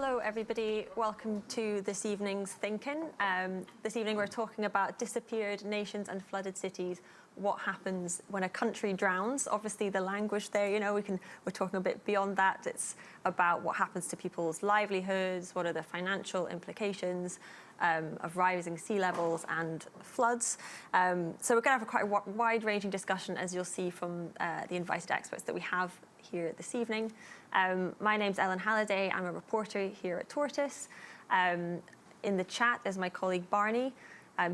Hello, everybody. Welcome to this evening's Thinking. This evening, we're talking about disappeared nations and flooded cities. What happens when a country drowns? Obviously, the language there, we're talking a bit beyond that. It's about what happens to people's livelihoods, what are the financial implications of rising sea levels and floods. So we're going to have a quite wide-ranging discussion, as you'll see from the invited experts that we have here this evening. My name's Ellen Halliday. I'm a reporter here at Tortoise. In the chat is my colleague Barney,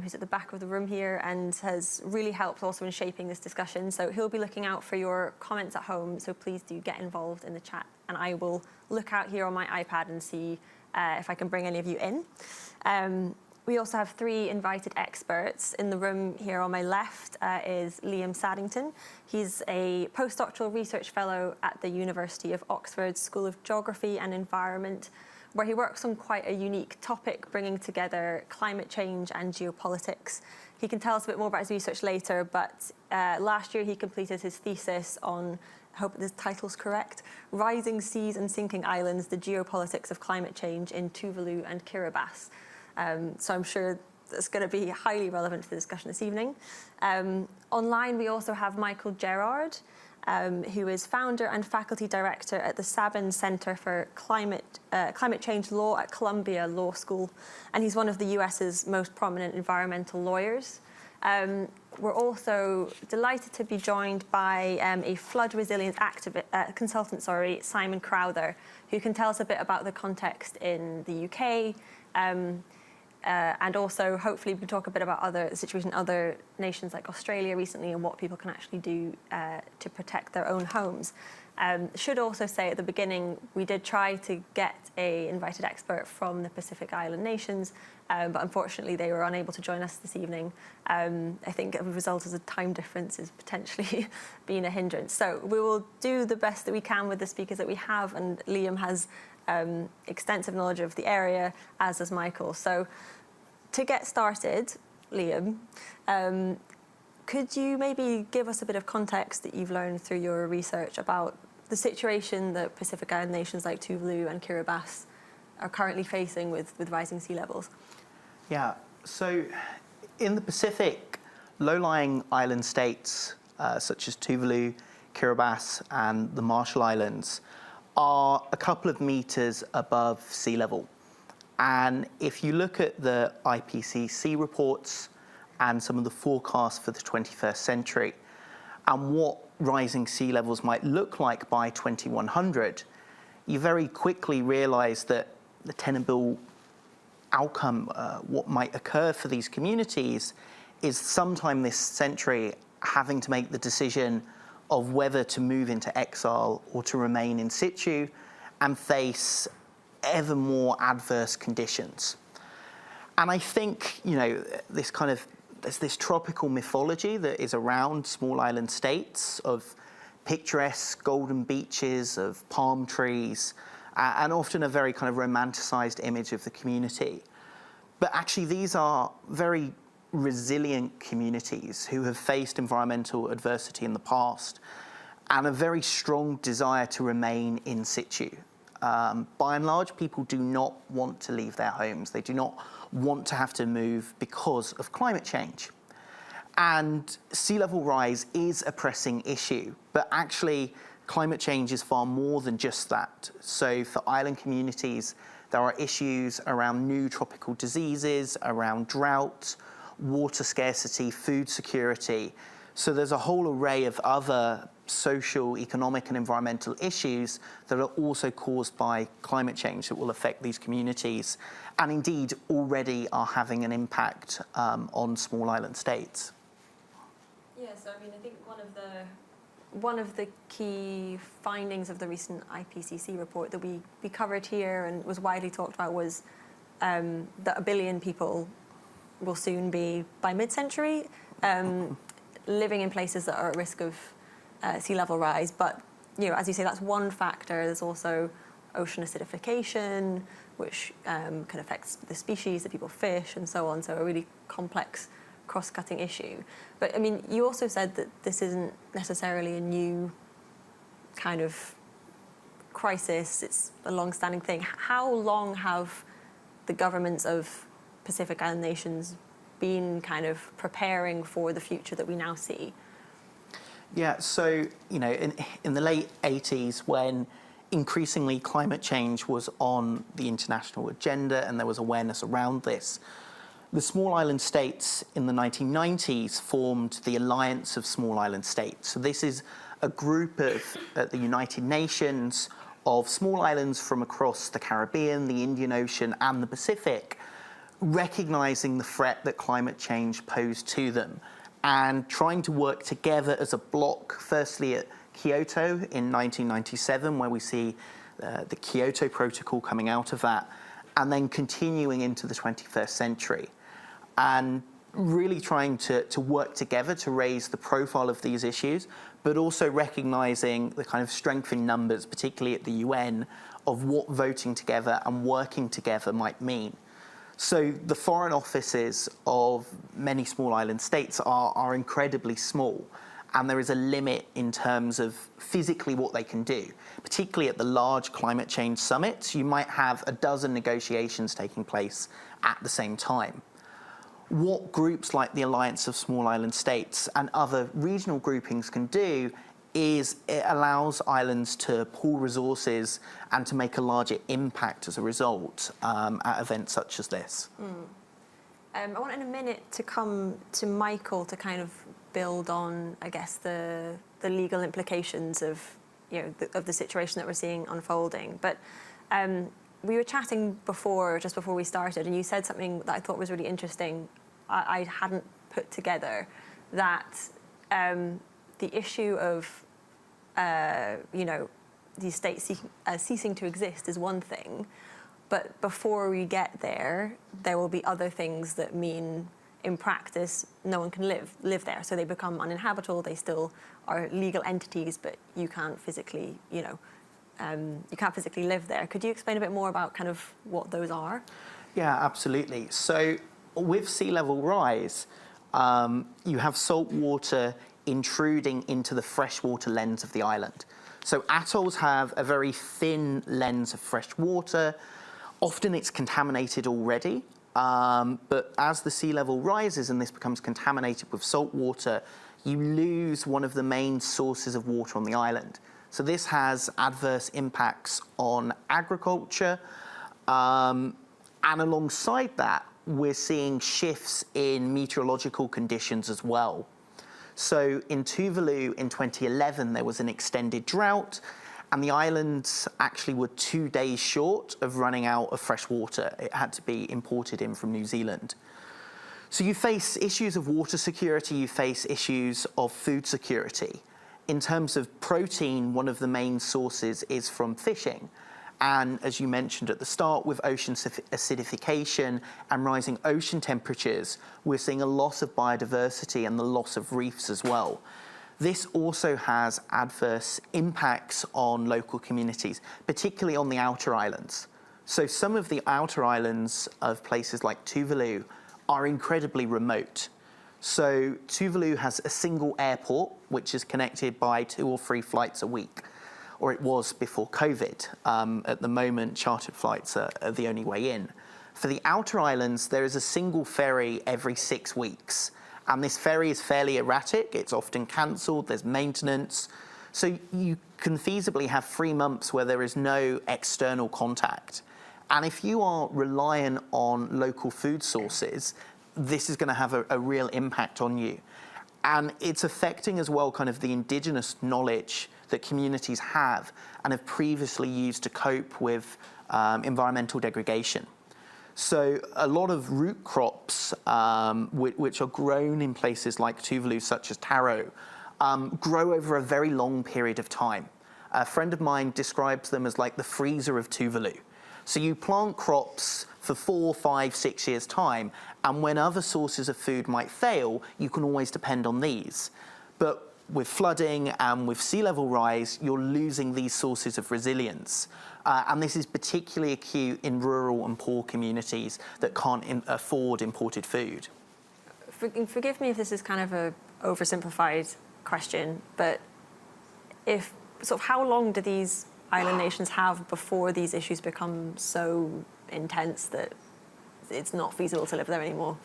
who's at the back of the room here and has really helped also in shaping this discussion. So he'll be looking out for your comments at home, so please do get involved in the chat. And I will look out here on my iPad and see if I can bring any of you in. We also have three invited experts. In the room here on my left is Liam Saddington. He's a postdoctoral research fellow at the University of Oxford School of Geography and Environment, where he works on quite a unique topic, bringing together climate change and geopolitics. He can tell us a bit more about his research later, but last year he completed his thesis on, I hope this title's correct, Rising Seas and Sinking Islands, the Geopolitics of Climate Change in Tuvalu and Kiribati. So I'm sure that's going to be highly relevant to the discussion this evening. Online, we also have Michael Gerard, who is founder and faculty director at the Sabin Center for Climate Change Law at Columbia Law School, and he's one of the US's most prominent environmental lawyers. We're also delighted to be joined by a flood resilience consultant, Simon Crowther, who can tell us a bit about the context in the UK, and also hopefully we can talk a bit about the situation in other nations like Australia recently and what people can actually do to protect their own homes. Should also say at the beginning, we did try to get an invited expert from the Pacific Island nations, but unfortunately they were unable to join us this evening. I think a result of the time difference is potentially being a hindrance. So we will do the best that we can with the speakers that we have, and Liam has extensive knowledge of the area, as does Michael. So to get started, Liam, could you maybe give us a bit of context that you've learned through your research about the situation that Pacific Island nations like Tuvalu and Kiribati are currently facing with rising sea levels? Yeah, so in the Pacific, low-lying island states such as Tuvalu, Kiribati and the Marshall Islands are a couple of meters above sea level. And if you look at the IPCC reports and some of the forecasts for the 21st century and what rising sea levels might look like by 2100, you very quickly realize that the tenable outcome, what might occur for these communities, is sometime this century having to make the decision of whether to move into exile or to remain in situ and face ever more adverse conditions. And I think, there's this tropical mythology that is around small island states of picturesque golden beaches, of palm trees, and often a very kind of romanticized image of the community. But actually, these are very resilient communities who have faced environmental adversity in the past and a very strong desire to remain in situ. By and large, people do not want to leave their homes. They do not want to have to move because of climate change. And sea level rise is a pressing issue, but actually climate change is far more than just that. So for island communities, there are issues around new tropical diseases, around drought, water scarcity, food security. So there's a whole array of other social, economic and environmental issues that are also caused by climate change that will affect these communities and indeed already are having an impact on small island states. Yeah, so I think one of the key findings of the recent IPCC report that we covered here and was widely talked about was that 1 billion people will soon be, by mid-century, living in places that are at risk of sea level rise. But, as you say, that's one factor. There's also ocean acidification, which can affect the species that people fish and so on. So a really complex cross-cutting issue. But, you also said that this isn't necessarily a new kind of crisis, it's a long-standing thing. How long have the governments of Pacific Island nations been kind of preparing for the future that we now see? Yeah, so, in the late 80s, when increasingly climate change was on the international agenda and there was awareness around this, the small island states in the 1990s formed the Alliance of Small Island States. So this is a group at the United Nations of small islands from across the Caribbean, the Indian Ocean, and the Pacific, recognizing the threat that climate change posed to them and trying to work together as a bloc, firstly at Kyoto in 1997, where we see the Kyoto Protocol coming out of that, and then continuing into the 21st century. And really trying to work together to raise the profile of these issues, but also recognizing the kind of strength in numbers, particularly at the UN, of what voting together and working together might mean. So the foreign offices of many small island states are incredibly small, and there is a limit in terms of physically what they can do. Particularly at the large climate change summits, you might have a dozen negotiations taking place at the same time. What groups like the Alliance of Small Island States and other regional groupings can do is it allows islands to pool resources and to make a larger impact as a result at events such as this. I want in a minute to come to Michael to kind of build on, I guess, the legal implications of the situation that we're seeing unfolding. But we were chatting just before we started, and you said something that I thought was really interesting. I hadn't put together that the issue of these states ceasing to exist is one thing, but before we get there, there will be other things that mean, in practice, no one can live there. So they become uninhabitable. They still are legal entities, but you can't physically, live there. Could you explain a bit more about kind of what those are? Yeah, absolutely. So with sea level rise, you have salt water intruding into the freshwater lens of the island. So atolls have a very thin lens of fresh water. Often it's contaminated already, but as the sea level rises and this becomes contaminated with salt water, you lose one of the main sources of water on the island. So this has adverse impacts on agriculture, and alongside that, we're seeing shifts in meteorological conditions as well. So in Tuvalu in 2011, there was an extended drought, and the islands actually were 2 days short of running out of fresh water. It had to be imported in from New Zealand. So you face issues of water security, you face issues of food security. In terms of protein, one of the main sources is from fishing. And as you mentioned at the start, with ocean acidification and rising ocean temperatures, we're seeing a loss of biodiversity and the loss of reefs as well. This also has adverse impacts on local communities, particularly on the outer islands. So some of the outer islands of places like Tuvalu are incredibly remote. So Tuvalu has a single airport, which is connected by 2 or 3 flights a week, or it was before COVID. At the moment, chartered flights are the only way in. For the outer islands, there is a single ferry every 6 weeks. And this ferry is fairly erratic. It's often cancelled, there's maintenance. So you can feasibly have 3 months where there is no external contact. And if you are reliant on local food sources, this is going to have a real impact on you. And it's affecting as well kind of the indigenous knowledge that communities have and have previously used to cope with environmental degradation. So a lot of root crops, which are grown in places like Tuvalu, such as taro, grow over a very long period of time. A friend of mine describes them as like the freezer of Tuvalu. So you plant crops for 4, 5, 6 years' time, and when other sources of food might fail, you can always depend on these. But with flooding and with sea level rise, you're losing these sources of resilience. And this is particularly acute in rural and poor communities that can't afford imported food. Forgive me if this is kind of a oversimplified question, but how long do these island nations have before these issues become so intense that it's not feasible to live there anymore?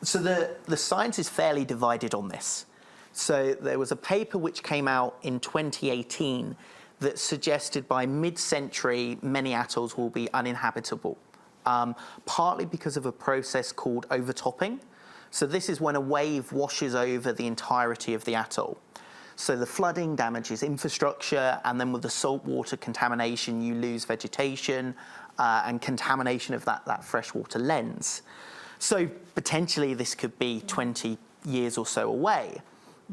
So the science is fairly divided on this. So there was a paper which came out in 2018 that suggested by mid-century many atolls will be uninhabitable, partly because of a process called overtopping. So this is when a wave washes over the entirety of the atoll. So the flooding damages infrastructure, and then with the saltwater contamination, you lose vegetation and contamination of that freshwater lens. So potentially this could be 20 years or so away.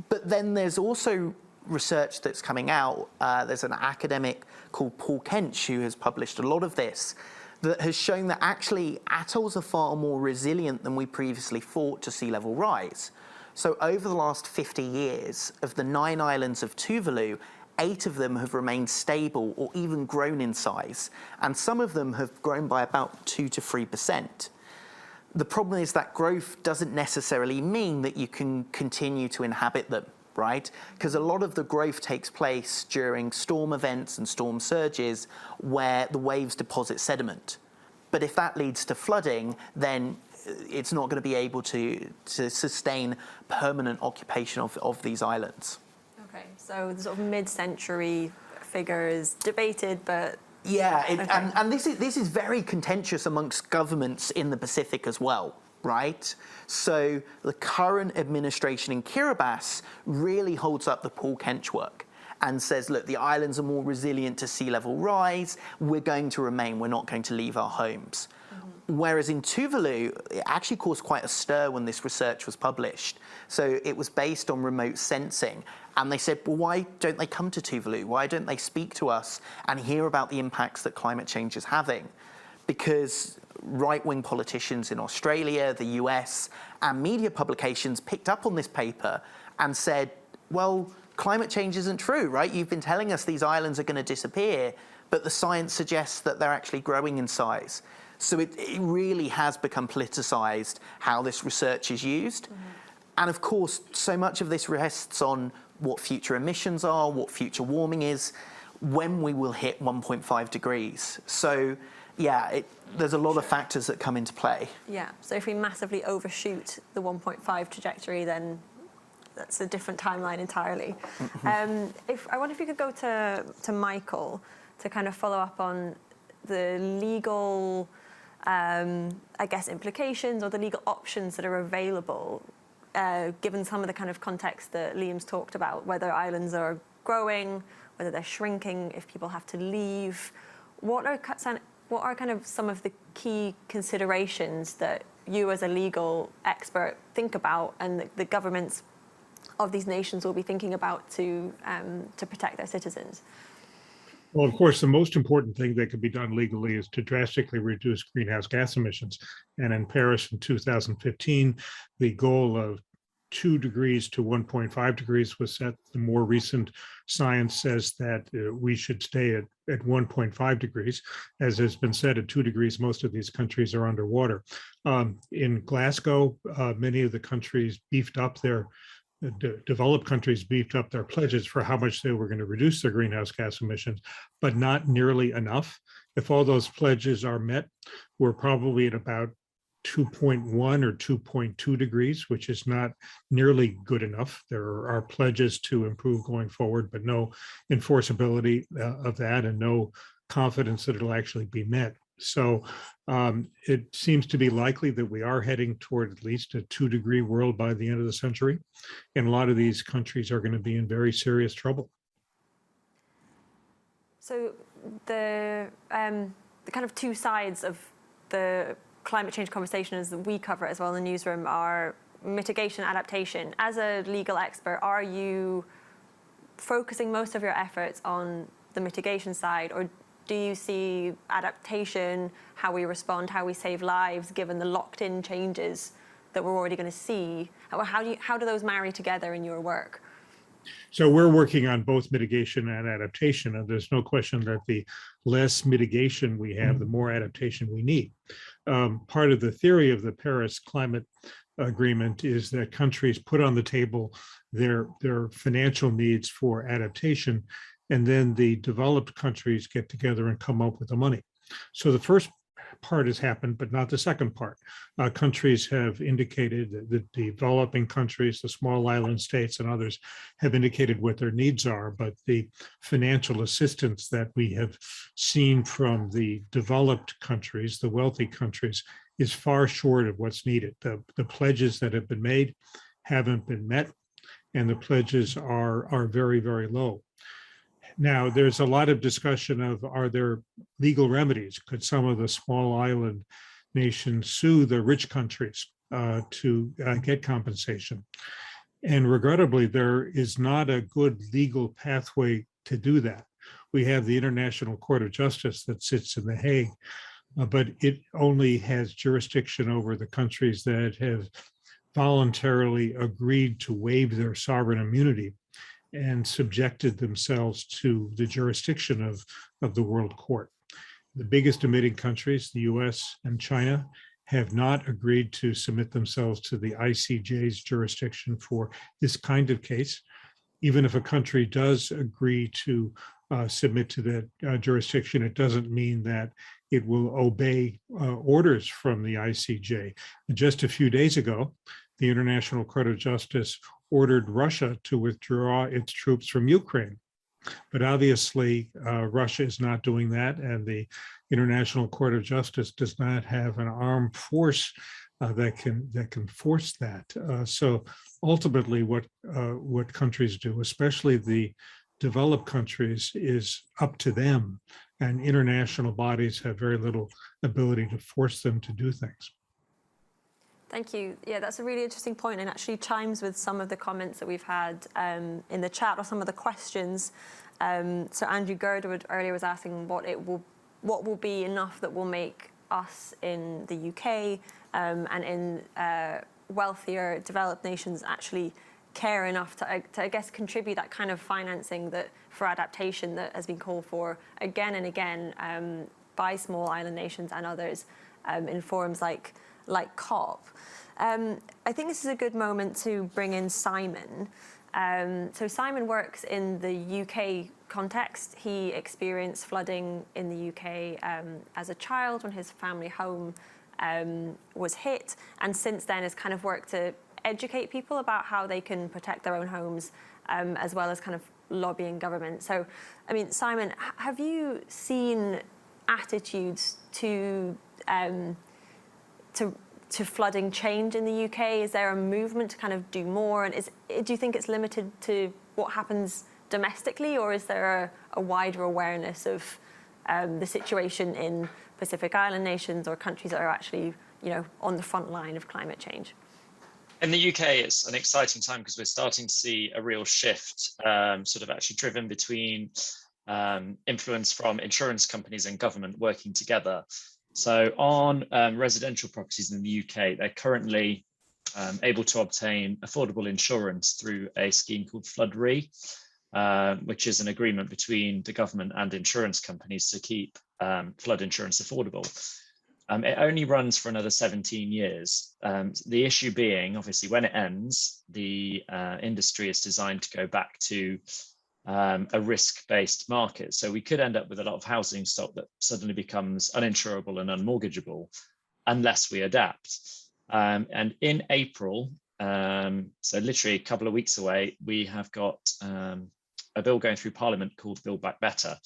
But then there's also research that's coming out. There's an academic called Paul Kench who has published a lot of this that has shown that actually atolls are far more resilient than we previously thought to sea level rise. So over the last 50 years, of the 9 islands of Tuvalu, 8 of them have remained stable or even grown in size, and some of them have grown by about 2 to 3%. The problem is that growth doesn't necessarily mean that you can continue to inhabit them, right? Because a lot of the growth takes place during storm events and storm surges where the waves deposit sediment. But if that leads to flooding, then it's not going to be able to sustain permanent occupation of these islands. Okay, so the sort of mid-century figure is debated, but yeah, okay. and this is very contentious amongst governments in the Pacific as well, right? So the current administration in Kiribati really holds up the Paul Kench work and says, look, the islands are more resilient to sea level rise. We're going to remain. We're not going to leave our homes. Whereas in Tuvalu, it actually caused quite a stir when this research was published. So it was based on remote sensing. And they said, well, why don't they come to Tuvalu? Why don't they speak to us and hear about the impacts that climate change is having? Because right-wing politicians in Australia, the US, and media publications picked up on this paper and said, well, climate change isn't true, right? You've been telling us these islands are going to disappear, but the science suggests that they're actually growing in size. So it really has become politicized how this research is used. And of course, so much of this rests on what future emissions are, what future warming is, when we will hit 1.5 degrees. So yeah, there's a lot of factors that come into play. Yeah, so if we massively overshoot the 1.5 trajectory, then that's a different timeline entirely. I wonder if you could go to Michael to kind of follow up on the legal I guess, implications or the legal options that are available, given some of the kind of context that Liam's talked about, whether islands are growing, whether they're shrinking, if people have to leave. What are kind of some of the key considerations that you as a legal expert think about and the governments of these nations will be thinking about to protect their citizens? Well, of course, the most important thing that could be done legally is to drastically reduce greenhouse gas emissions. And in Paris in 2015, the goal of 2 degrees to 1.5 degrees was set. The more recent science says that we should stay at 1.5 degrees. As has been said, at 2 degrees, most of these countries are underwater. In Glasgow, many of the countries beefed up their developed countries beefed up their pledges for how much they were going to reduce their greenhouse gas emissions, but not nearly enough. If all those pledges are met, we're probably at about 2.1 or 2.2 degrees, which is not nearly good enough. There are pledges to improve going forward, but no enforceability of that and no confidence that it'll actually be met. So it seems to be likely that we are heading toward at least a 2-degree world by the end of the century. And a lot of these countries are going to be in very serious trouble. So the kind of two sides of the climate change conversation as we cover it as well in the newsroom are mitigation, adaptation. As a legal expert, are you focusing most of your efforts on the mitigation side, or do you see adaptation, how we respond, how we save lives, given the locked-in changes that we're already going to see? How do those marry together in your work? So we're working on both mitigation and adaptation, and there's no question that the less mitigation we have, the more adaptation we need. Part of the theory of the Paris Climate Agreement is that countries put on the table their financial needs for adaptation, and then the developed countries get together and come up with the money. So the first part has happened, but not the second part. Countries have indicated, the developing countries, the small island states and others have indicated what their needs are, but the financial assistance that we have seen from the developed countries, the wealthy countries, is far short of what's needed. The pledges that have been made haven't been met, and the pledges are very, very low. Now, there's a lot of discussion of, are there legal remedies? Could some of the small island nations sue the rich countries to get compensation? And regrettably, there is not a good legal pathway to do that. We have the International Court of Justice that sits in The Hague, but it only has jurisdiction over the countries that have voluntarily agreed to waive their sovereign immunity and subjected themselves to the jurisdiction of the World Court. The biggest emitting countries, the US and China, have not agreed to submit themselves to the ICJ's jurisdiction for this kind of case. Even if a country does agree to submit to that jurisdiction, it doesn't mean that it will obey orders from the ICJ. And just a few days ago, the International Court of Justice ordered Russia to withdraw its troops from Ukraine. But obviously, Russia is not doing that, and the International Court of Justice does not have an armed force that can force that. So ultimately, what countries do, especially the developed countries, is up to them, and international bodies have very little ability to force them to do things. Thank you. Yeah, that's a really interesting point, and actually chimes with some of the comments that we've had in the chat, or some of the questions. So Andrew Gerda earlier was asking what will be enough that will make us in the UK and in wealthier developed nations actually care enough to, I guess, contribute that kind of financing that for adaptation that has been called for again and again by small island nations and others in forums like COP. I think this is a good moment to bring in Simon. So Simon works in the UK context. He experienced flooding in the UK as a child when his family home was hit, and since then has kind of worked to educate people about how they can protect their own homes, as well as kind of lobbying government. So, I mean, Simon, have you seen attitudes to flooding change in the UK? Is there a movement to kind of do more? And do you think it's limited to what happens domestically, or is there a wider awareness of the situation in Pacific Island nations or countries that are actually, on the front line of climate change? In the UK, it's an exciting time because we're starting to see a real shift, sort of actually driven between influence from insurance companies and government working together. So on residential properties in the UK, they're currently able to obtain affordable insurance through a scheme called Flood Re, which is an agreement between the government and insurance companies to keep flood insurance affordable. It only runs for another 17 years. The issue being, obviously, when it ends, the industry is designed to go back to a risk-based market. So we could end up with a lot of housing stock that suddenly becomes uninsurable and unmortgageable unless we adapt. And in April, so literally a couple of weeks away, we have got a bill going through Parliament called Build Back Better,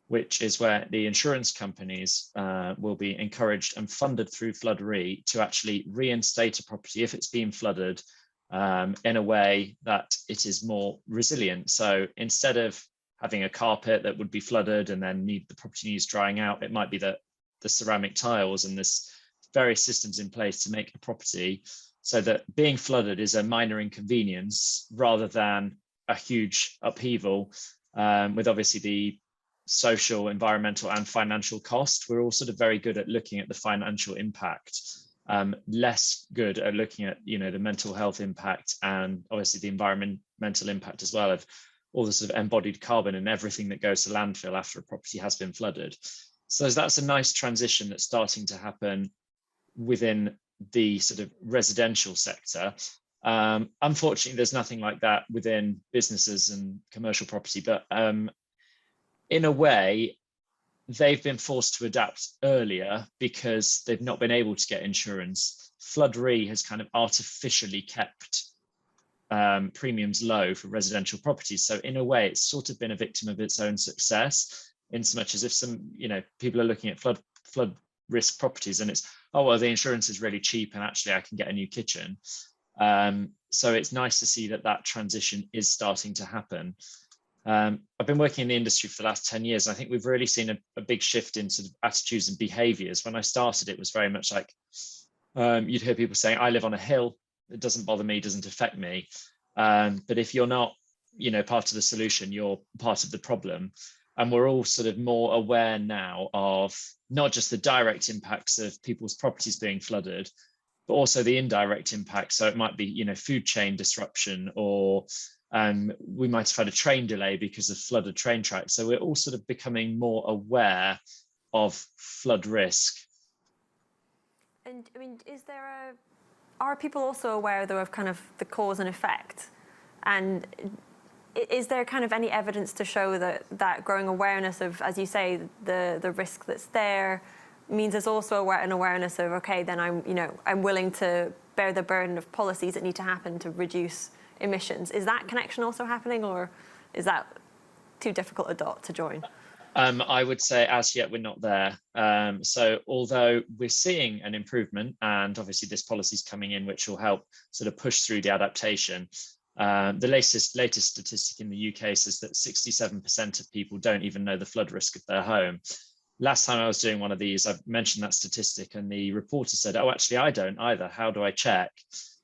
which is where the insurance companies will be encouraged and funded through Flood Re to actually reinstate a property if it's been flooded in a way that it is more resilient. So instead of having a carpet that would be flooded and then the property needs drying out, it might be that the ceramic tiles and this various systems in place to make a property so that being flooded is a minor inconvenience rather than a huge upheaval, with obviously the social, environmental and financial cost. We're all sort of very good at looking at the financial impact, less good at looking at the mental health impact and obviously the environmental impact as well of all the sort of embodied carbon and everything that goes to landfill after a property has been flooded. So that's a nice transition that's starting to happen within the sort of residential sector. Unfortunately, there's nothing like that within businesses and commercial property, but in a way, they've been forced to adapt earlier because they've not been able to get insurance. Flood Re has kind of artificially kept premiums low for residential properties. So in a way, it's sort of been a victim of its own success, in so much as if some, people are looking at flood risk properties and it's, oh, well, the insurance is really cheap and actually I can get a new kitchen. So it's nice to see that transition is starting to happen. I've been working in the industry for the last 10 years. And I think we've really seen a big shift in sort of attitudes and behaviors. When I started, it was very much like, you'd hear people saying, I live on a hill, it doesn't bother me, doesn't affect me. But if you're not, part of the solution, you're part of the problem. And we're all sort of more aware now of not just the direct impacts of people's properties being flooded, but also the indirect impacts. So it might be, food chain disruption, or we might have had a train delay because of flooded train tracks. So we're all sort of becoming more aware of flood risk. And I mean, are people also aware though of kind of the cause and effect? And is there kind of any evidence to show that growing awareness of, as you say, the risk that's there means there's also an awareness of, okay, then I'm willing to bear the burden of policies that need to happen to reduce emissions. Is that connection also happening, or is that too difficult a dot to join? I would say as yet we're not there. So although we're seeing an improvement, and obviously this policy is coming in which will help sort of push through the adaptation, the latest statistic in the UK says that 67% of people don't even know the flood risk of their home. Last time I was doing one of these, I mentioned that statistic and the reporter said, oh, actually, I don't either. How do I check?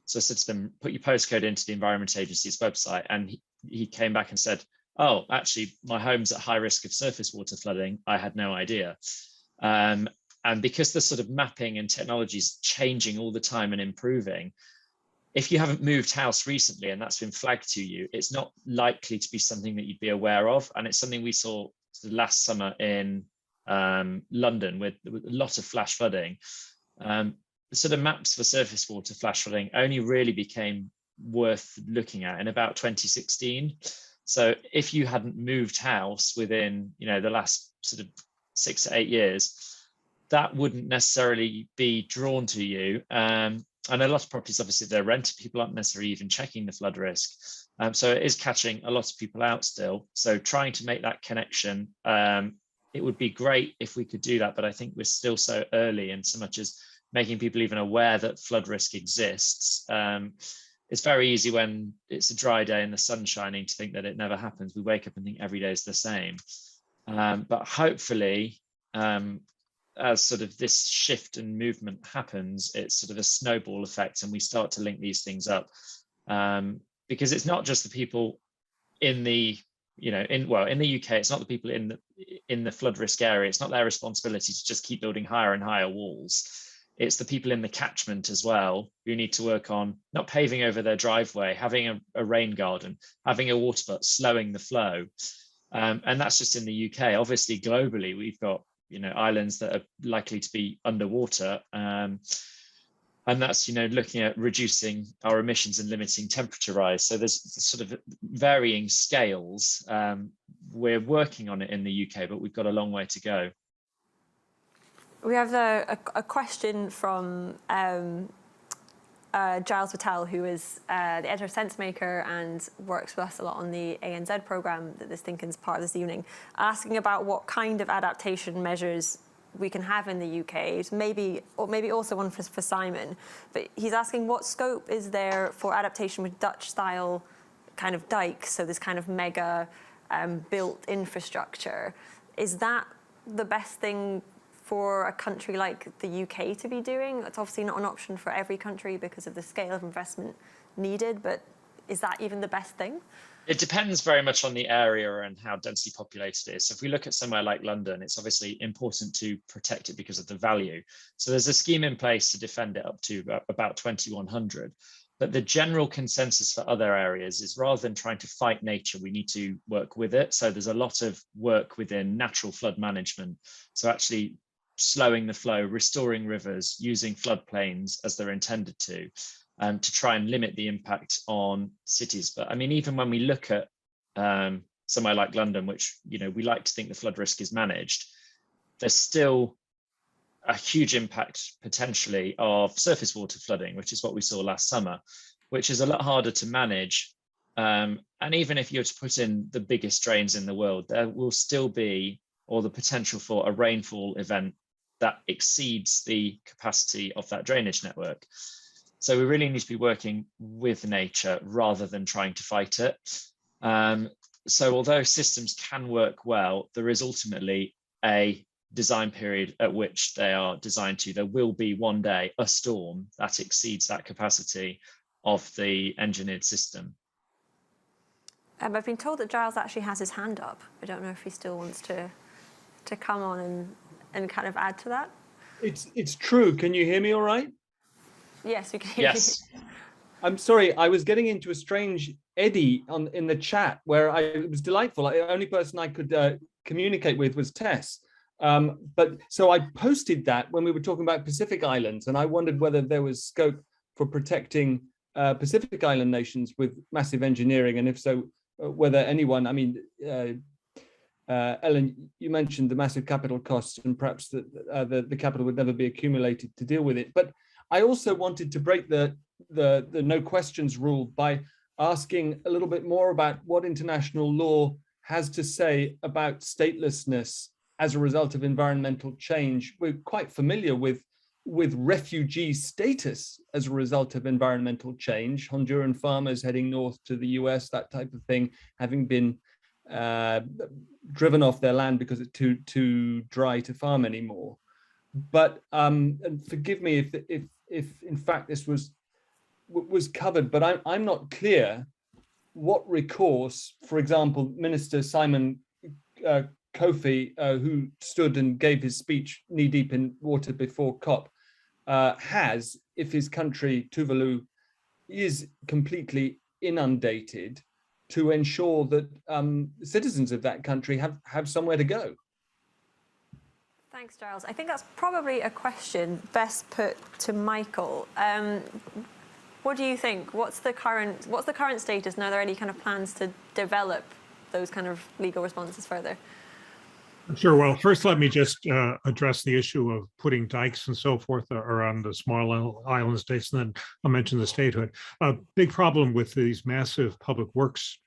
So I said to them, put your postcode into the Environment Agency's website. And he came back and said, oh, actually, my home's at high risk of surface water flooding. I had no idea. And because the sort of mapping and technology is changing all the time and improving, if you haven't moved house recently and that's been flagged to you, it's not likely to be something that you'd be aware of. And it's something we saw last summer in London with a lot of flash flooding. The sort of maps for surface water flash flooding only really became worth looking at in about 2016. So if you hadn't moved house within, the last sort of 6 to 8 years, that wouldn't necessarily be drawn to you. And a lot of properties, obviously, they're rented. People aren't necessarily even checking the flood risk. So it is catching a lot of people out still. So trying to make that connection, it would be great if we could do that, but I think we're still so early in so much as making people even aware that flood risk exists. It's very easy when it's a dry day and the sun's shining to think that it never happens. We wake up and think every day is the same. But hopefully, as sort of this shift and movement happens, it's sort of a snowball effect and we start to link these things up. Because it's not just the people in the in the UK, it's not the people in the flood risk area. It's not their responsibility to just keep building higher and higher walls. It's the people in the catchment as well who need to work on not paving over their driveway, having a rain garden, having a water butt, slowing the flow. And that's just in the UK. Obviously, globally, we've got islands that are likely to be underwater. And that's, looking at reducing our emissions and limiting temperature rise. So there's sort of varying scales. We're working on it in the UK, but we've got a long way to go. We have a question from Giles Patel, who is the editor of Sensemaker and works with us a lot on the ANZ programme that this Thinking's part of this evening, asking about what kind of adaptation measures we can have in the UK. It's maybe also one for Simon, but he's asking what scope is there for adaptation with Dutch-style kind of dikes, so this kind of mega built infrastructure. Is that the best thing for a country like the UK to be doing? It's obviously not an option for every country because of the scale of investment needed, but is that even the best thing? It depends very much on the area and how densely populated it is. So if we look at somewhere like London, it's obviously important to protect it because of the value. So there's a scheme in place to defend it up to about 2100. But the general consensus for other areas is rather than trying to fight nature, we need to work with it. So there's a lot of work within natural flood management. So actually slowing the flow, restoring rivers, using floodplains as they're intended to try and limit the impact on cities. But I mean, even when we look at somewhere like London, which, we like to think the flood risk is managed, there's still a huge impact potentially of surface water flooding, which is what we saw last summer, which is a lot harder to manage. And even if you were to put in the biggest drains in the world, there will still be, or the potential for, a rainfall event that exceeds the capacity of that drainage network. So we really need to be working with nature rather than trying to fight it. So although systems can work well, there is ultimately a design period at which they are designed to. There will be one day a storm that exceeds that capacity of the engineered system. I've been told that Giles actually has his hand up. I don't know if he still wants to come on and kind of add to that. It's true. Can you hear me all right? Yes, we can hear Yes. you. I'm sorry, I was getting into a strange eddy in the chat where it was delightful. The only person I could communicate with was Tess. But so I posted that when we were talking about Pacific Islands, and I wondered whether there was scope for protecting Pacific Island nations with massive engineering, and if so, whether anyone, Ellen, you mentioned the massive capital costs, and perhaps the capital would never be accumulated to deal with it. But I also wanted to break the no questions rule by asking a little bit more about what international law has to say about statelessness as a result of environmental change. We're quite familiar with refugee status as a result of environmental change, Honduran farmers heading north to the US, that type of thing, having been driven off their land because it's too dry to farm anymore. But and forgive me if in fact this was covered, but I'm not clear what recourse, for example, Minister Simon Kofi, who stood and gave his speech knee-deep in water before COP, has if his country, Tuvalu, is completely inundated, to ensure that citizens of that country have somewhere to go. Thanks, Giles. I think that's probably a question best put to Michael. What do you think? What's the current status? And are there any kind of plans to develop those kind of legal responses further? Sure. Well, first, let me just address the issue of putting dikes and so forth around the small island states, and then I'll mention the statehood. A big problem with these massive public works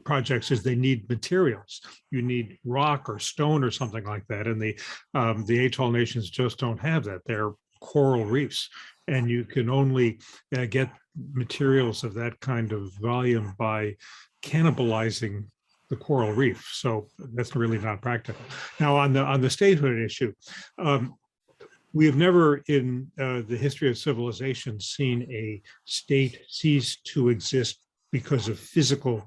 projects is they need materials. You need rock or stone or something like that, and the atoll nations just don't have that. They're coral reefs, and you can only get materials of that kind of volume by cannibalizing the coral reef. So that's really not practical. Now, on the statehood issue, we have never in the history of civilization seen a state cease to exist because of physical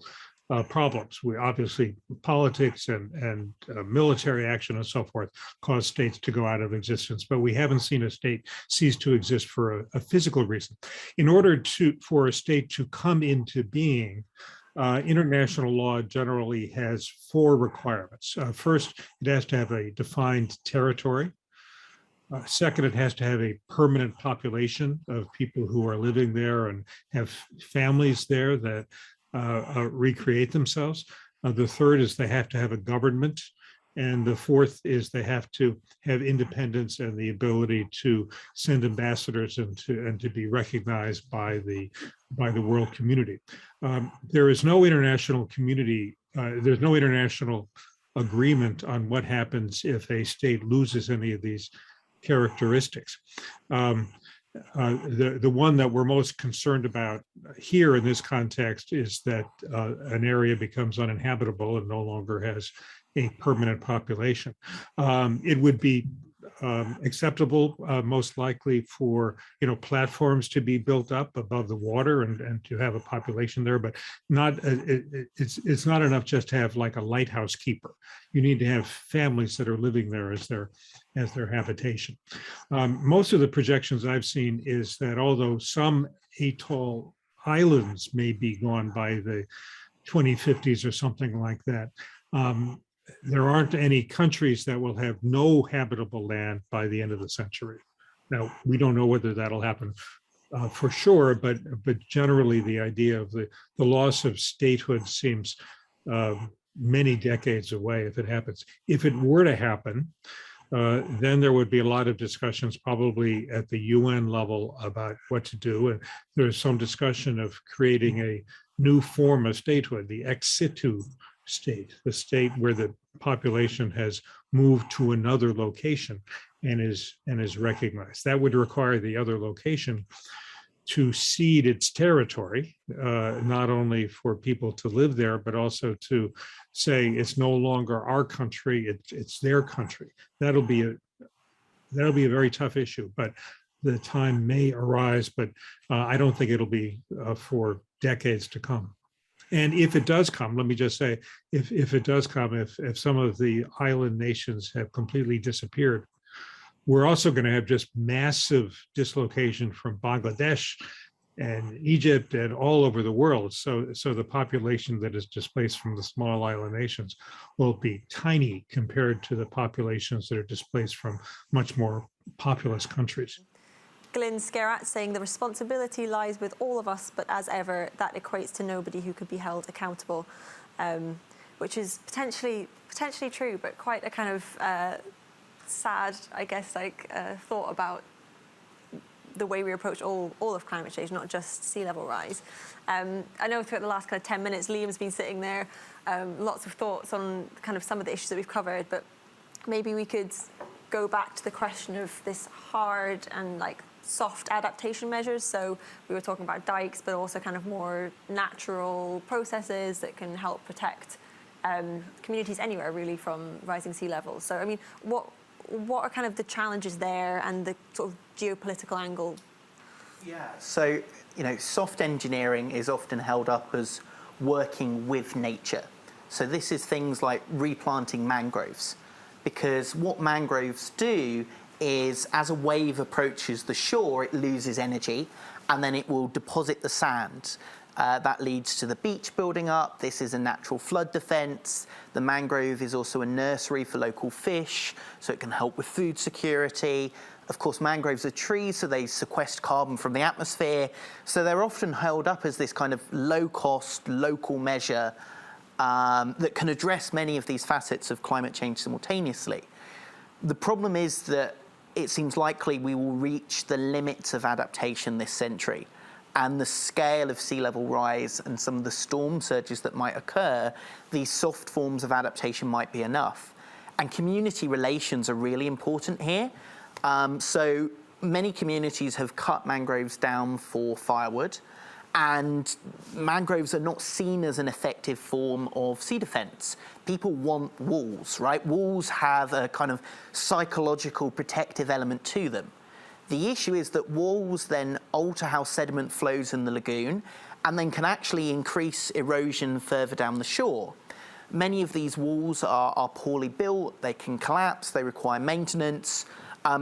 problems. We obviously, politics and military action and so forth cause states to go out of existence, but we haven't seen a state cease to exist for a physical reason. In order for a state to come into being, international law generally has 4 requirements. First, it has to have a defined territory. Second, it has to have a permanent population of people who are living there and have families there that recreate themselves. The third is they have to have a government. And the fourth is they have to have independence and the ability to send ambassadors and to be recognized by the world community. There is no international community. There's no international agreement on what happens if a state loses any of these characteristics. The one that we're most concerned about here in this context is that an area becomes uninhabitable and no longer has a permanent population. It would be acceptable, most likely, for platforms to be built up above the water and to have a population there, but not. It's not enough just to have like a lighthouse keeper. You need to have families that are living there as their habitation. Most of the projections I've seen is that although some atoll islands may be gone by the 2050s or something like that, there aren't any countries that will have no habitable land by the end of the century. Now, we don't know whether that'll happen for sure, but generally the idea of the loss of statehood seems many decades away if it happens. If it were to happen, then there would be a lot of discussions probably at the UN level about what to do. And there's some discussion of creating a new form of statehood, the ex situ state, the state where the population has moved to another location and is recognized. That would require the other location to cede its territory, not only for people to live there, but also to say it's no longer our country, it's their country. That'll be a very tough issue, but the time may arise, but I don't think it'll be for decades to come. And if it does come, let me just say, if it does come, if some of the island nations have completely disappeared, we're also going to have just massive dislocation from Bangladesh and Egypt and all over the world. So the population that is displaced from the small island nations will be tiny compared to the populations that are displaced from much more populous countries. Glyn Skerat saying the responsibility lies with all of us, but as ever, that equates to nobody who could be held accountable, which is potentially true, but quite a kind of sad, I guess, thought about the way we approach all of climate change, not just sea level rise. I know throughout the last kind of 10 minutes, Liam's been sitting there, lots of thoughts on kind of some of the issues that we've covered, but maybe we could go back to the question of this hard and soft adaptation measures. So we were talking about dikes, but also kind of more natural processes that can help protect communities anywhere really from rising sea levels. So I mean, what are kind of the challenges there and the sort of geopolitical angle? Yeah, so, soft engineering is often held up as working with nature. So this is things like replanting mangroves, because what mangroves do is as a wave approaches the shore, it loses energy and then it will deposit the sand. That leads to the beach building up. This is a natural flood defense. The mangrove is also a nursery for local fish, so it can help with food security. Of course, mangroves are trees, so they sequester carbon from the atmosphere. So they're often held up as this kind of low-cost, local measure that can address many of these facets of climate change simultaneously. The problem is that it seems likely we will reach the limits of adaptation this century. And the scale of sea level rise and some of the storm surges that might occur, these soft forms of adaptation might be enough. And community relations are really important here. So many communities have cut mangroves down for firewood, and mangroves are not seen as an effective form of sea defense. People want walls, right? Walls have a kind of psychological protective element to them. The issue is that walls then alter how sediment flows in the lagoon and then can actually increase erosion further down the shore. Many of these walls are poorly built, they can collapse, they require maintenance.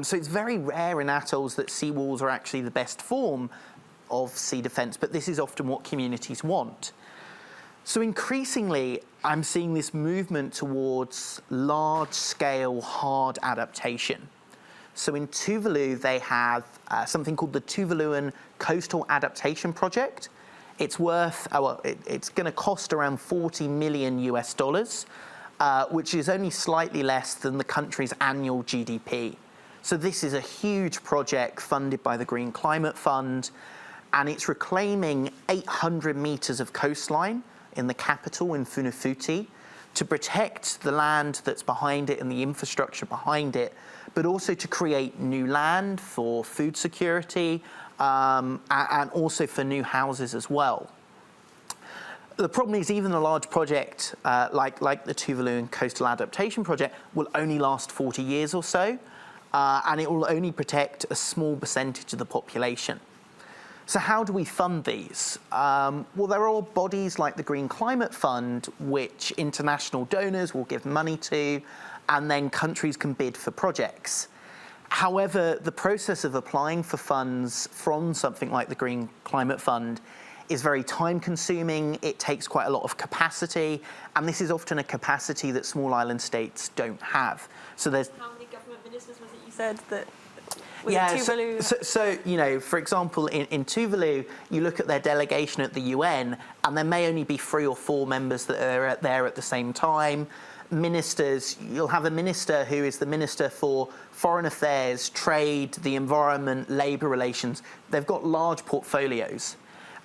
So it's very rare in atolls that seawalls are actually the best form of sea defense, but this is often what communities want. So increasingly, I'm seeing this movement towards large-scale hard adaptation. So in Tuvalu, they have something called the Tuvaluan Coastal Adaptation Project. It's worth, it's going to cost around $40 million US, which is only slightly less than the country's annual GDP. So this is a huge project funded by the Green Climate Fund, and it's reclaiming 800 meters of coastline in the capital, in Funafuti, to protect the land that's behind it and the infrastructure behind it, but also to create new land for food security and also for new houses as well. The problem is even a large project like the Tuvaluan Coastal Adaptation Project will only last 40 years or so, and it will only protect a small percentage of the population. So how do we fund these? Well, there are bodies like the Green Climate Fund, which international donors will give money to, and then countries can bid for projects. However, the process of applying for funds from something like the Green Climate Fund is very time-consuming. It takes quite a lot of capacity, and this is often a capacity that small island states don't have. So there's... How many government ministers was it you said that Was it Tuvalu? So, you know, for example, in Tuvalu, you look at their delegation at the UN, and there may only be 3 or 4 members that are there at the same time. Ministers, you'll have a minister who is the Minister for Foreign Affairs, Trade, the Environment, Labour Relations. They've got large portfolios.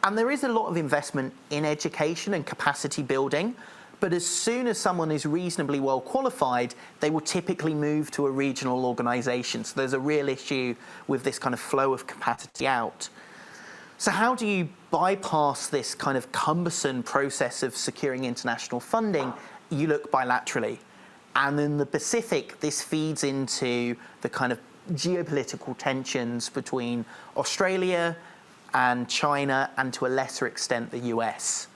And there is a lot of investment in education and capacity building. But as soon as someone is reasonably well qualified, they will typically move to a regional organisation. So there's a real issue with this kind of flow of capacity out. So how do you bypass this kind of cumbersome process of securing international funding? You look bilaterally. And in the Pacific, this feeds into the kind of geopolitical tensions between Australia and China, and to a lesser extent, the US.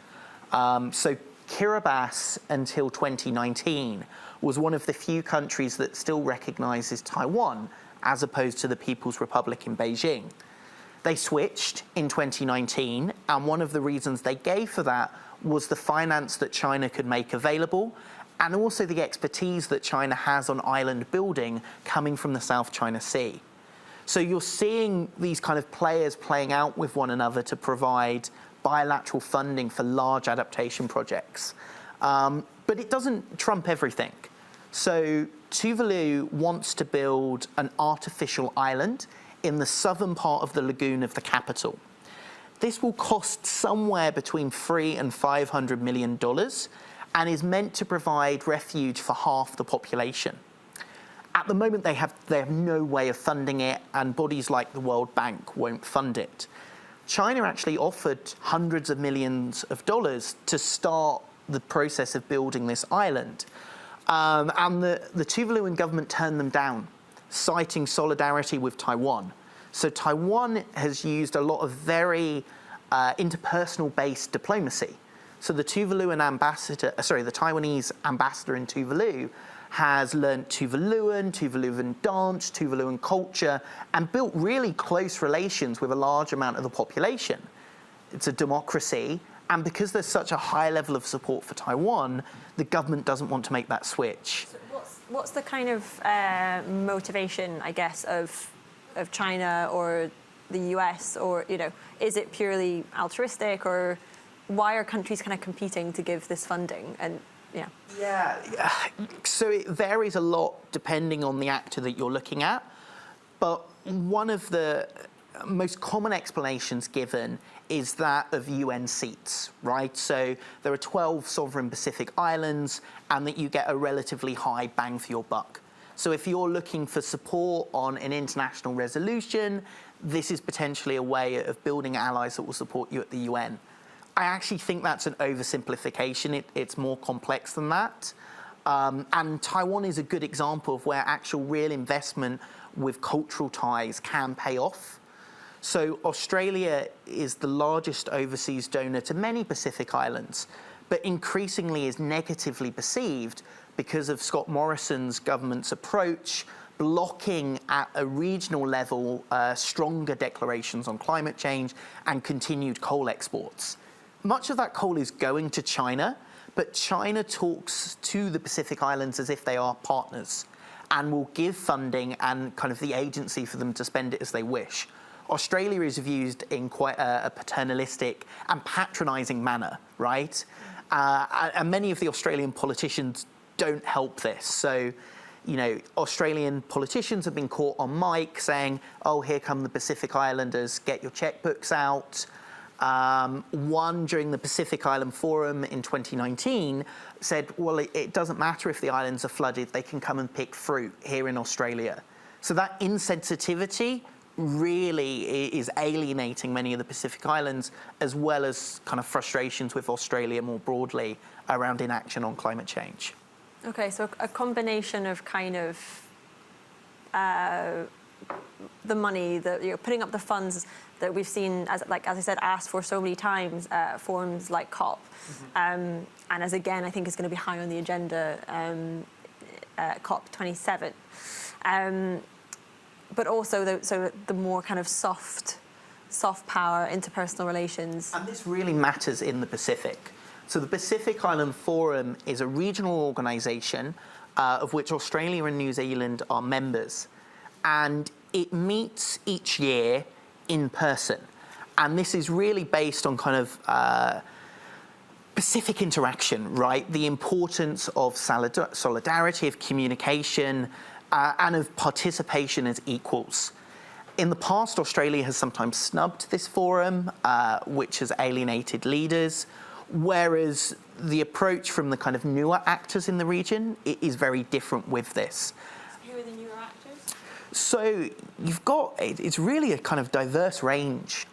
So Kiribati, until 2019, was one of the few countries that still recognises Taiwan, as opposed to the People's Republic in Beijing. They switched in 2019, and one of the reasons they gave for that was the finance that China could make available, and also the expertise that China has on island building coming from the South China Sea. So you're seeing these kind of players playing out with one another to provide bilateral funding for large adaptation projects. But it doesn't trump everything. So Tuvalu wants to build an artificial island in the southern part of the lagoon of the capital. This will cost somewhere between $300 and $500 million and is meant to provide refuge for half the population. At the moment, they have no way of funding it, and bodies like the World Bank won't fund it. China actually offered hundreds of millions of dollars to start the process of building this island. And the Tuvaluan government turned them down, citing solidarity with Taiwan. So Taiwan has used a lot of very interpersonal-based diplomacy. So the Taiwanese ambassador in Tuvalu has learnt Tuvaluan, Tuvaluan dance, Tuvaluan culture, and built really close relations with a large amount of the population. It's a democracy, and because there's such a high level of support for Taiwan, the government doesn't want to make that switch. So what's the kind of motivation, I guess, of China or the US, or, you know, is it purely altruistic, or why are countries kind of competing to give this funding? And yeah, so it varies a lot depending on the actor that you're looking at. But one of the most common explanations given is that of UN seats, right? So there are 12 sovereign Pacific islands, and that you get a relatively high bang for your buck. So if you're looking for support on an international resolution, this is potentially a way of building allies that will support you at the UN. I actually think that's an oversimplification. It's more complex than that. And Taiwan is a good example of where actual real investment with cultural ties can pay off. So Australia is the largest overseas donor to many Pacific islands, but increasingly is negatively perceived because of Scott Morrison's government's approach, blocking at a regional level stronger declarations on climate change and continued coal exports. Much of that coal is going to China, but China talks to the Pacific Islands as if they are partners and will give funding and kind of the agency for them to spend it as they wish. Australia is viewed in quite a paternalistic and patronising manner, right? And many of the Australian politicians don't help this. So, you know, Australian politicians have been caught on mic saying, oh, here come the Pacific Islanders, get your checkbooks out. One during the Pacific Island Forum in 2019 said, well, it doesn't matter if the islands are flooded, they can come and pick fruit here in Australia. So that insensitivity really is alienating many of the Pacific Islands, as well as kind of frustrations with Australia more broadly around inaction on climate change. Okay, so a combination of kind of the money, that you're putting up the funds that we've seen, as I said, asked for so many times, forums like COP, and as again, I think is going to be high on the agenda, COP 27. But also the more kind of soft power, interpersonal relations. And this really matters in the Pacific. So the Pacific Island Forum is a regional organisation of which Australia and New Zealand are members. And it meets each year in person. And this is really based on kind of Pacific interaction, right? The importance of solidarity, of communication, and of participation as equals. In the past, Australia has sometimes snubbed this forum, which has alienated leaders, whereas the approach from the kind of newer actors in the region is very different with this. Who are the newer actors? So you've got, it's really a kind of diverse range.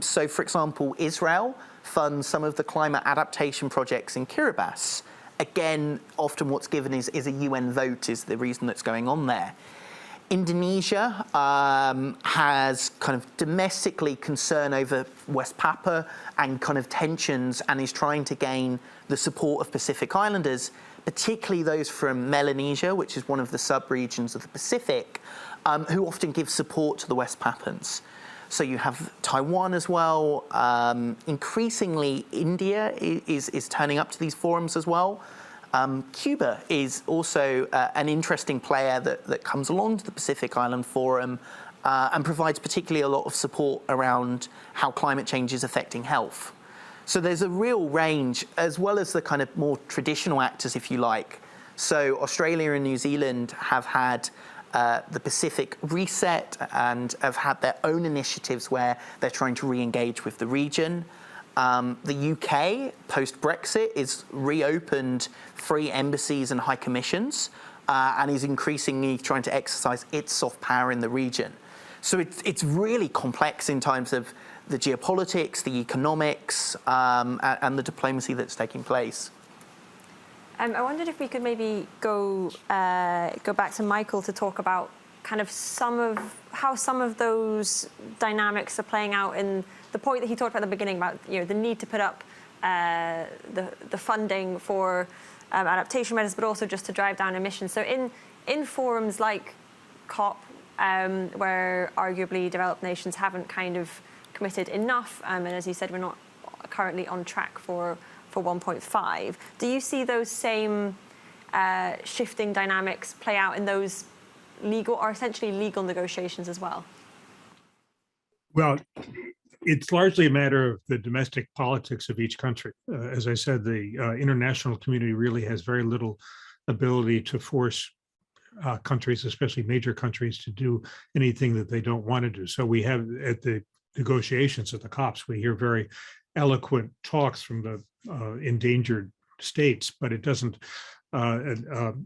So for example, Israel funds some of the climate adaptation projects in Kiribati. Again, often what's given is a UN vote is the reason that's going on there. Indonesia has kind of domestically concern over West Papua and kind of tensions, and is trying to gain the support of Pacific Islanders, particularly those from Melanesia, which is one of the sub-regions of the Pacific, who often give support to the West Papuans. So you have Taiwan as well. Increasingly, India is turning up to these forums as well. Cuba is also an interesting player that comes along to the Pacific Island Forum and provides particularly a lot of support around how climate change is affecting health. So there's a real range, as well as the kind of more traditional actors, if you like. So Australia and New Zealand have had the Pacific Reset and have had their own initiatives where they're trying to re-engage with the region. The UK, post-Brexit, is reopened free embassies and high commissions and is increasingly trying to exercise its soft power in the region. So it's really complex in terms of the geopolitics, the economics, and the diplomacy that's taking place. I wondered if we could maybe go back to Michael to talk about kind of how some of those dynamics are playing out in the point that he talked about at the beginning about the need to put up the funding for adaptation measures, but also just to drive down emissions. So in forums like COP, where arguably developed nations haven't kind of committed enough, and as you said, we're not currently on track for 1.5. Do you see those same shifting dynamics play out in those legal or essentially legal negotiations as well? Well, it's largely a matter of the domestic politics of each country. As I said, the international community really has very little ability to force countries, especially major countries, to do anything that they don't want to do. So we have at the negotiations at the COPs, we hear very eloquent talks from the endangered states, but it doesn't,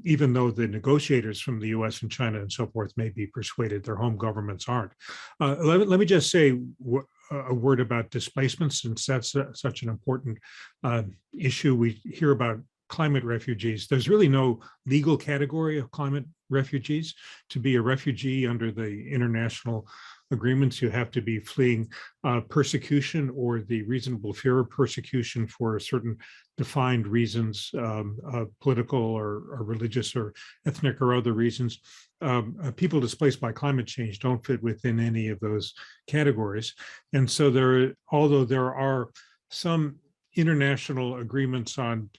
even though the negotiators from the US and China and so forth may be persuaded, their home governments aren't. Let me just say a word about displacement, since that's such an important issue. We hear about climate refugees. There's really no legal category of climate refugees. To be a refugee under the international agreements, you have to be fleeing persecution or the reasonable fear of persecution for certain defined reasons, political or religious or ethnic or other reasons. People displaced by climate change don't fit within any of those categories. And so although there are some international agreements on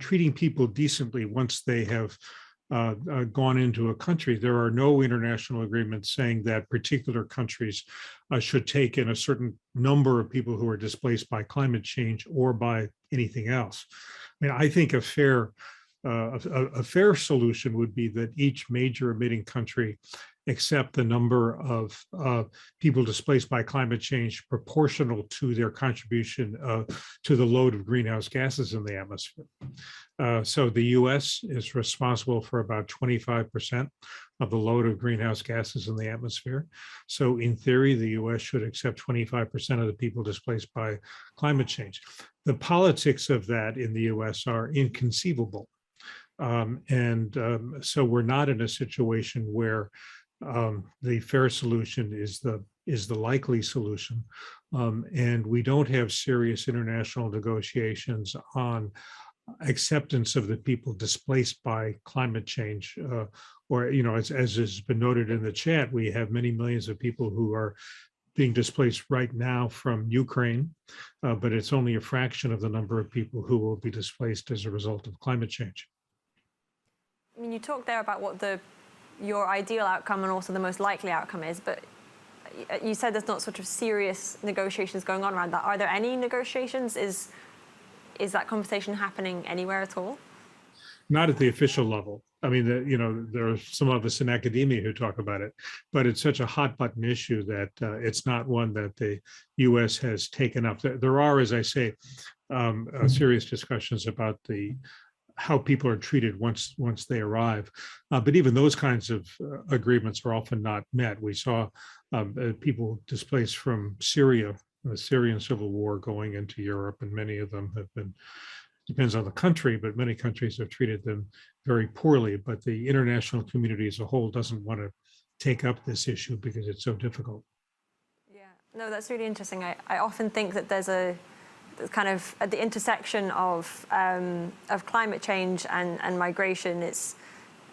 treating people decently once they have gone into a country, there are no international agreements saying that particular countries should take in a certain number of people who are displaced by climate change or by anything else. I mean, I think a fair solution would be that each major emitting country accept the number of people displaced by climate change proportional to their contribution to the load of greenhouse gases in the atmosphere. So the US is responsible for about 25% of the load of greenhouse gases in the atmosphere. So in theory, the US should accept 25% of the people displaced by climate change. The politics of that in the US are inconceivable. So we're not in a situation where the fair solution is the likely solution. And we don't have serious international negotiations on acceptance of the people displaced by climate change. Or, as has been noted in the chat, we have many millions of people who are being displaced right now from Ukraine, but it's only a fraction of the number of people who will be displaced as a result of climate change. I mean, you talked there about what the your ideal outcome and also the most likely outcome is, but you said there's not sort of serious negotiations going on around that. Are there any negotiations? Is that conversation happening anywhere at all? Not at the official level. I mean, there are some of us in academia who talk about it, but it's such a hot button issue that it's not one that the U.S. has taken up. There are, as I say, serious discussions about how people are treated once they arrive. But even those kinds of agreements are often not met. We saw people displaced from Syria, the Syrian civil war, going into Europe, and many of them have been, depends on the country, but many countries have treated them very poorly. But the international community as a whole doesn't want to take up this issue because it's so difficult. Yeah, no, that's really interesting. I often think that there's a kind of at the intersection of climate change and migration,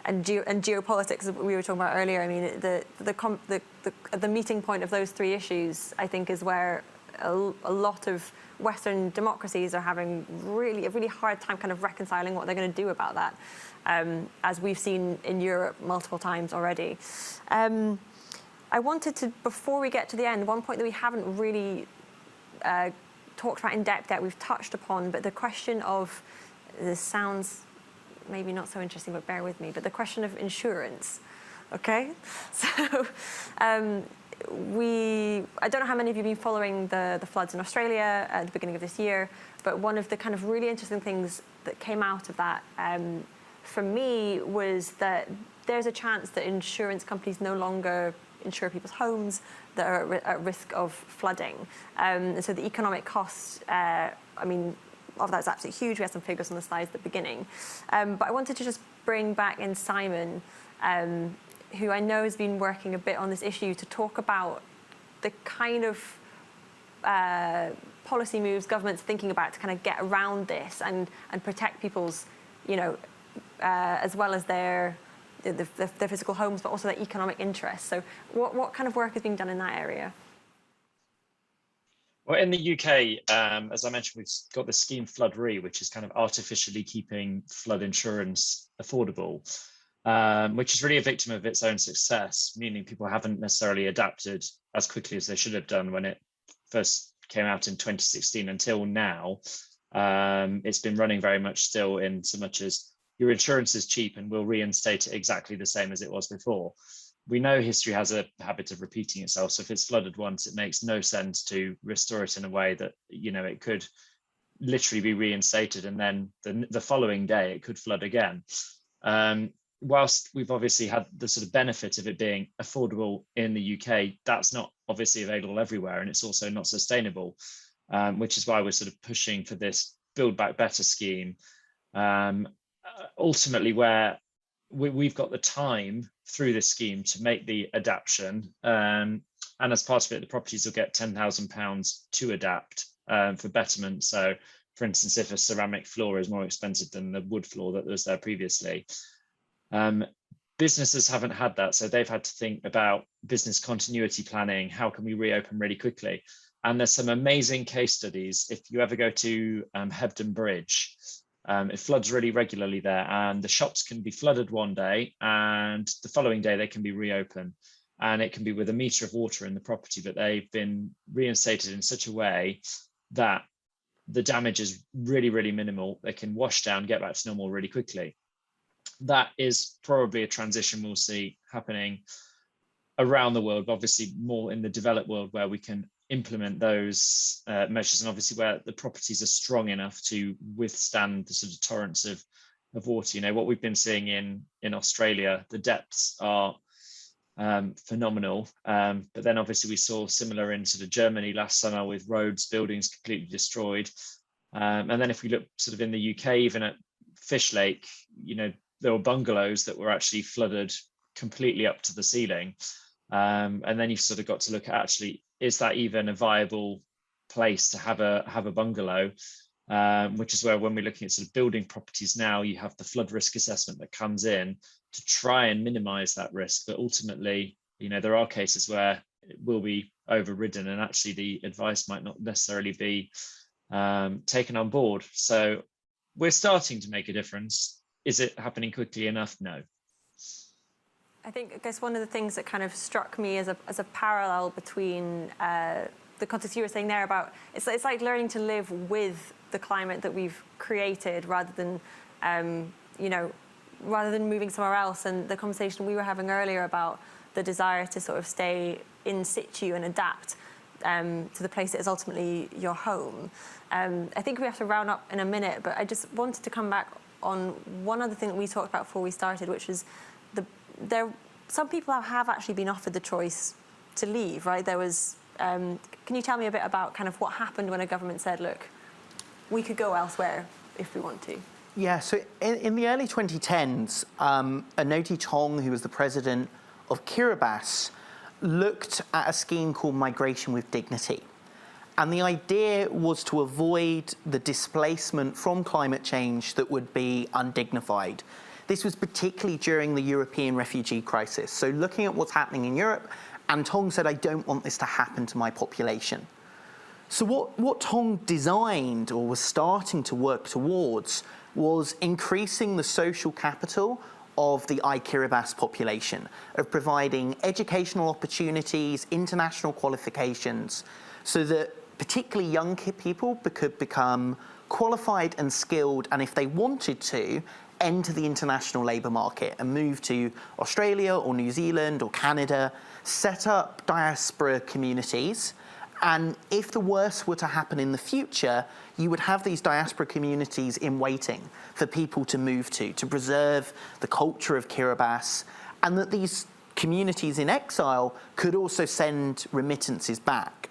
and geopolitics, as we were talking about earlier. I mean, the meeting point of those three issues, I think, is where a lot of Western democracies are having a really hard time kind of reconciling what they're going to do about that, as we've seen in Europe multiple times already. I wanted to, before we get to the end, one point that we haven't really talked about in depth yet, we've touched upon, but the question of, this sounds maybe not so interesting, but bear with me, but the question of insurance, okay? So I don't know how many of you have been following the floods in Australia at the beginning of this year, but one of the kind of really interesting things that came out of that for me was that there's a chance that insurance companies no longer insure people's homes that are at risk of flooding. And so the economic cost, I mean, of that is absolutely huge. We had some figures on the slides at the beginning. But I wanted to just bring back in Simon, who I know has been working a bit on this issue, to talk about the kind of policy moves governments are thinking about to kind of get around this and protect people's, as well as their physical homes, but also their economic interests. So what kind of work is being done in that area? Well, in the UK, as I mentioned, we've got the scheme Flood Re, which is kind of artificially keeping flood insurance affordable, which is really a victim of its own success, meaning people haven't necessarily adapted as quickly as they should have done when it first came out in 2016 until now. It's been running very much still in so much as your insurance is cheap and we'll reinstate it exactly the same as it was before. We know history has a habit of repeating itself. So if it's flooded once, it makes no sense to restore it in a way that, it could literally be reinstated and then the following day it could flood again. Whilst we've obviously had the sort of benefit of it being affordable in the UK, that's not obviously available everywhere, and it's also not sustainable, which is why we're sort of pushing for this Build Back Better scheme. Ultimately, where we've got the time through this scheme to make the adaptation, and as part of it, the properties will get £10,000 to adapt for betterment. So, for instance, if a ceramic floor is more expensive than the wood floor that was there previously, businesses haven't had that, so they've had to think about business continuity planning. How can we reopen really quickly? And there's some amazing case studies. If you ever go to Hebden Bridge, it floods really regularly there, and the shops can be flooded one day and the following day they can be reopened, and it can be with a metre of water in the property, but they've been reinstated in such a way that the damage is really, really minimal. They can wash down, get back to normal really quickly. That is probably a transition we'll see happening around the world, obviously more in the developed world, where we can implement those measures, and obviously where the properties are strong enough to withstand the sort of torrents of water. What we've been seeing in Australia, the depths are phenomenal, but then obviously we saw similar in sort of Germany last summer with roads, buildings completely destroyed, and then if we look sort of in the UK, even at Fish Lake, there were bungalows that were actually flooded completely up to the ceiling, and then you've sort of got to look at, actually, is that even a viable place to have a bungalow? Which is where, when we're looking at sort of building properties now, you have the flood risk assessment that comes in to try and minimize that risk. But ultimately, there are cases where it will be overridden, and actually the advice might not necessarily be taken on board. So we're starting to make a difference. Is it happening quickly enough? No. I guess one of the things that kind of struck me as a parallel between the context you were saying there about it's like learning to live with the climate that we've created rather than rather than moving somewhere else, and the conversation we were having earlier about the desire to sort of stay in situ and adapt to the place that is ultimately your home. I think we have to round up in a minute, but I just wanted to come back on one other thing that we talked about before we started, which is some people have actually been offered the choice to leave, right? There was, can you tell me a bit about kind of what happened when a government said, look, we could go elsewhere if we want to? Yeah, so in the early 2010s, Onoti Tong, who was the president of Kiribati, looked at a scheme called Migration with Dignity. And the idea was to avoid the displacement from climate change that would be undignified. This was particularly during the European refugee crisis. So looking at what's happening in Europe, and Tong said, I don't want this to happen to my population. So what Tong designed or was starting to work towards was increasing the social capital of the Kiribati population, of providing educational opportunities, international qualifications, so that particularly young people could become qualified and skilled, and if they wanted to, enter the international labour market and move to Australia or New Zealand or Canada, set up diaspora communities. And if the worst were to happen in the future, you would have these diaspora communities in waiting for people to move to preserve the culture of Kiribati, and that these communities in exile could also send remittances back.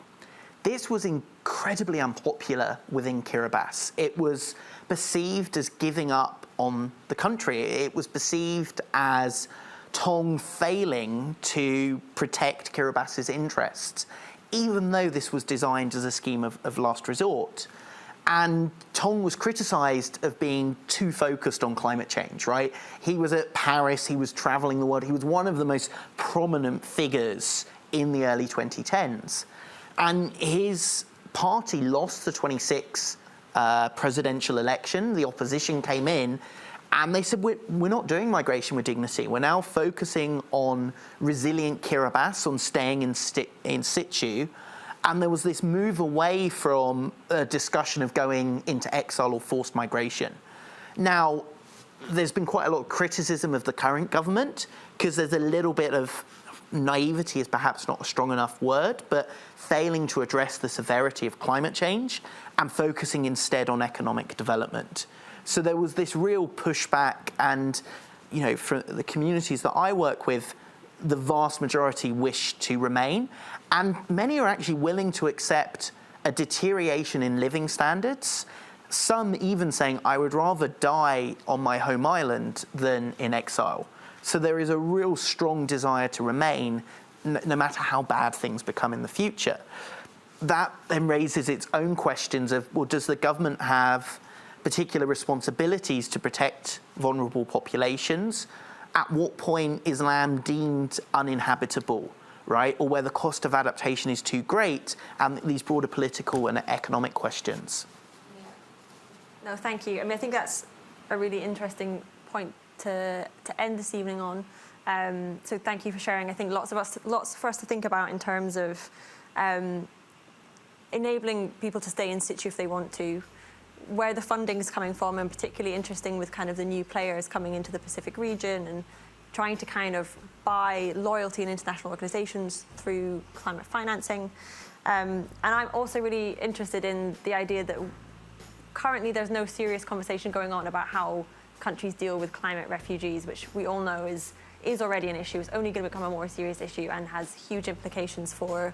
This was incredibly unpopular within Kiribati. It was perceived as giving up on the country. It was perceived as Tong failing to protect Kiribati's interests, even though this was designed as a scheme of last resort. And Tong was criticised of being too focused on climate change, right? He was at Paris, he was travelling the world, he was one of the most prominent figures in the early 2010s. And his party lost the 26 presidential election. The opposition came in and they said, we're not doing migration with dignity. We're now focusing on resilient Kiribati, on staying in situ. And there was this move away from a discussion of going into exile or forced migration. Now, there's been quite a lot of criticism of the current government because there's a little bit of naivety is perhaps not a strong enough word, but failing to address the severity of climate change and focusing instead on economic development. So there was this real pushback, and for the communities that I work with, the vast majority wish to remain, and many are actually willing to accept a deterioration in living standards. Some even saying, I would rather die on my home island than in exile. So there is a real strong desire to remain, no matter how bad things become in the future. That then raises its own questions of, well, does the government have particular responsibilities to protect vulnerable populations? At what point is land deemed uninhabitable, right? Or where the cost of adaptation is too great, and these broader political and economic questions. Yeah. No, thank you. I mean, I think that's a really interesting point to end this evening on. So thank you for sharing. I think lots for us to think about in terms of enabling people to stay in situ if they want to, where the funding is coming from, and particularly interesting with kind of the new players coming into the Pacific region and trying to kind of buy loyalty in international organizations through climate financing. And I'm also really interested in the idea that currently there's no serious conversation going on about how countries deal with climate refugees, which we all know is already an issue. It's only going to become a more serious issue and has huge implications for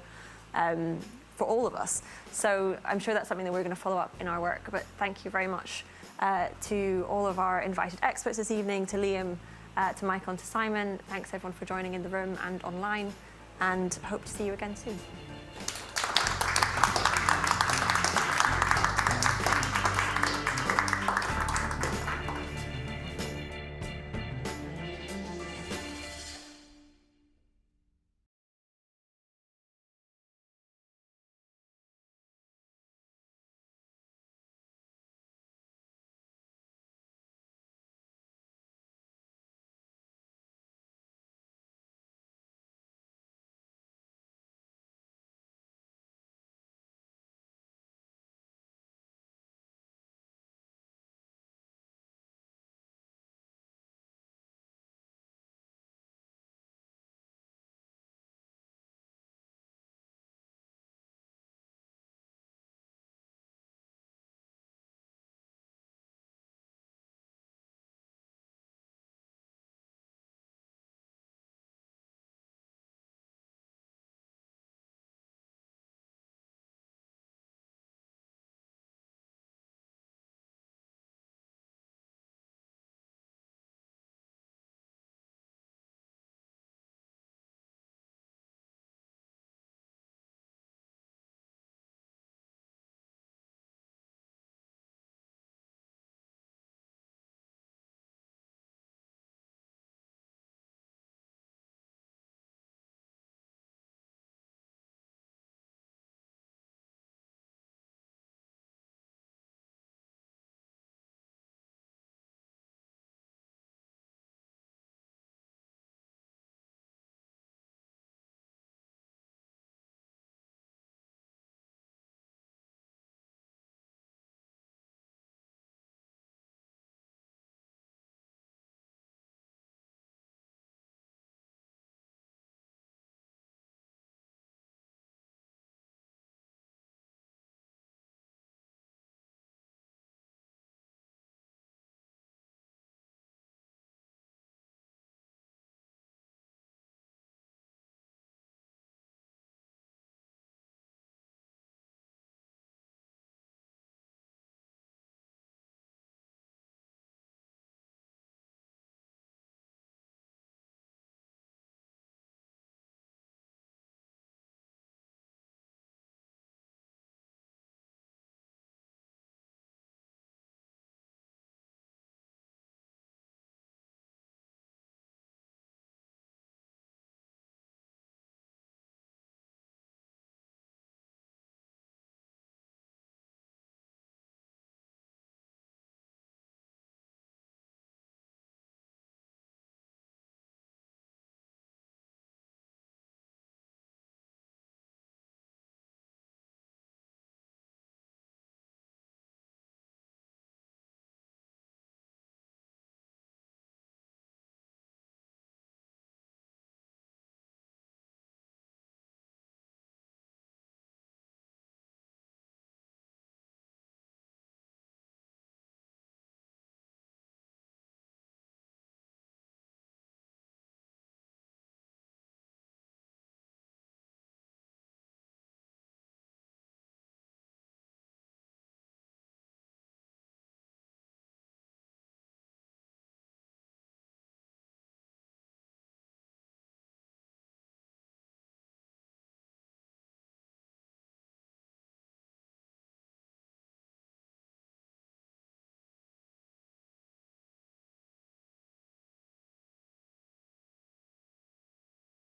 all of us. So I'm sure that's something that we're going to follow up in our work. But thank you very much to all of our invited experts this evening, to Liam, to Michael and to Simon. Thanks everyone for joining in the room and online, and hope to see you again soon.